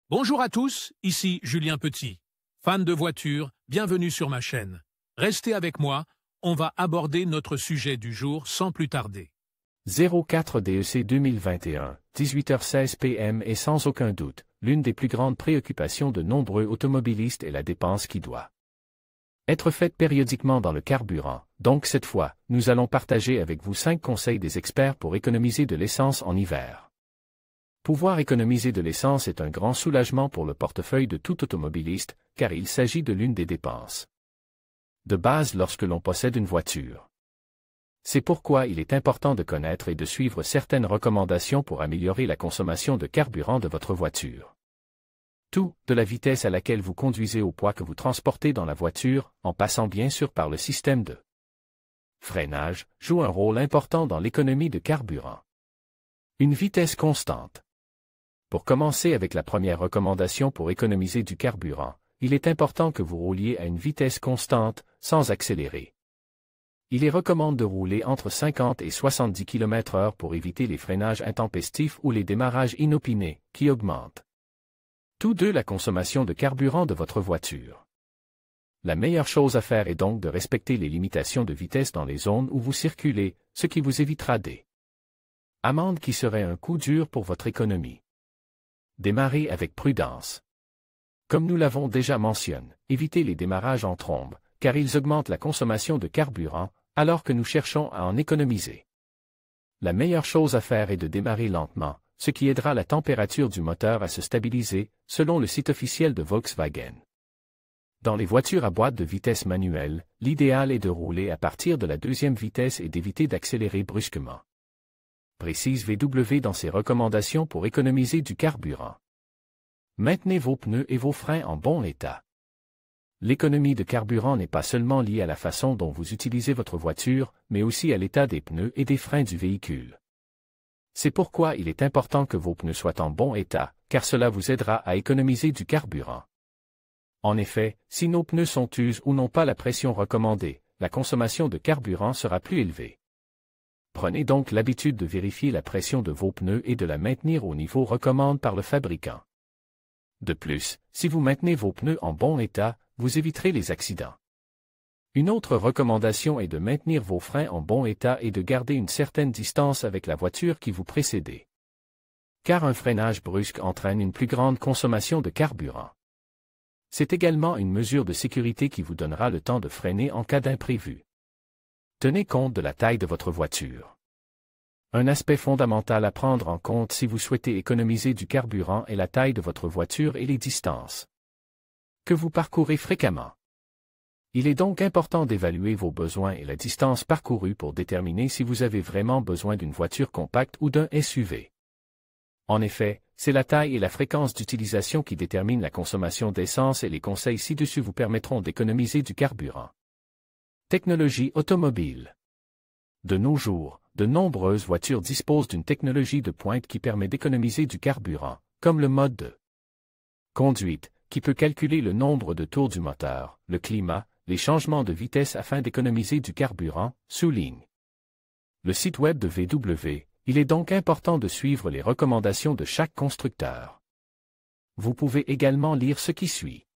Bonjour à tous, ici Julien Petit. Fan de voitures, bienvenue sur ma chaîne. Restez avec moi, on va aborder notre sujet du jour sans plus tarder. 04 DEC 2021, 18h16 PM et sans aucun doute, l'une des plus grandes préoccupations de nombreux automobilistes est la dépense qui doit être faite périodiquement dans le carburant. Donc cette fois, nous allons partager avec vous 5 conseils des experts pour économiser de l'essence en hiver. Pouvoir économiser de l'essence est un grand soulagement pour le portefeuille de tout automobiliste, car il s'agit de l'une des dépenses de base lorsque l'on possède une voiture. C'est pourquoi il est important de connaître et de suivre certaines recommandations pour améliorer la consommation de carburant de votre voiture. Tout, de la vitesse à laquelle vous conduisez au poids que vous transportez dans la voiture, en passant bien sûr par le système de freinage, joue un rôle important dans l'économie de carburant. Une vitesse constante. Pour commencer avec la première recommandation pour économiser du carburant, il est important que vous rouliez à une vitesse constante, sans accélérer. Il est recommandé de rouler entre 50 et 70 km/h pour éviter les freinages intempestifs ou les démarrages inopinés, qui augmentent tous deux la consommation de carburant de votre voiture. La meilleure chose à faire est donc de respecter les limitations de vitesse dans les zones où vous circulez, ce qui vous évitera des amendes qui seraient un coup dur pour votre économie. Démarrez avec prudence. Comme nous l'avons déjà mentionné, évitez les démarrages en trombe, car ils augmentent la consommation de carburant, alors que nous cherchons à en économiser. La meilleure chose à faire est de démarrer lentement, ce qui aidera la température du moteur à se stabiliser, selon le site officiel de Volkswagen. Dans les voitures à boîte de vitesse manuelle, l'idéal est de rouler à partir de la deuxième vitesse et d'éviter d'accélérer brusquement. Précise VW dans ses recommandations pour économiser du carburant. Maintenez vos pneus et vos freins en bon état. L'économie de carburant n'est pas seulement liée à la façon dont vous utilisez votre voiture, mais aussi à l'état des pneus et des freins du véhicule. C'est pourquoi il est important que vos pneus soient en bon état, car cela vous aidera à économiser du carburant. En effet, si nos pneus sont usés ou n'ont pas la pression recommandée, la consommation de carburant sera plus élevée. Prenez donc l'habitude de vérifier la pression de vos pneus et de la maintenir au niveau recommandé par le fabricant. De plus, si vous maintenez vos pneus en bon état, vous éviterez les accidents. Une autre recommandation est de maintenir vos freins en bon état et de garder une certaine distance avec la voiture qui vous précédait. Car un freinage brusque entraîne une plus grande consommation de carburant. C'est également une mesure de sécurité qui vous donnera le temps de freiner en cas d'imprévu. Tenez compte de la taille de votre voiture. Un aspect fondamental à prendre en compte si vous souhaitez économiser du carburant est la taille de votre voiture et les distances que vous parcourez fréquemment. Il est donc important d'évaluer vos besoins et la distance parcourue pour déterminer si vous avez vraiment besoin d'une voiture compacte ou d'un SUV. En effet, c'est la taille et la fréquence d'utilisation qui déterminent la consommation d'essence et les conseils ci-dessus vous permettront d'économiser du carburant. Technologie automobile. De nos jours, de nombreuses voitures disposent d'une technologie de pointe qui permet d'économiser du carburant, comme le mode de conduite, qui peut calculer le nombre de tours du moteur, le climat, les changements de vitesse afin d'économiser du carburant, souligne le site web de VW. Il est donc important de suivre les recommandations de chaque constructeur. Vous pouvez également lire ce qui suit.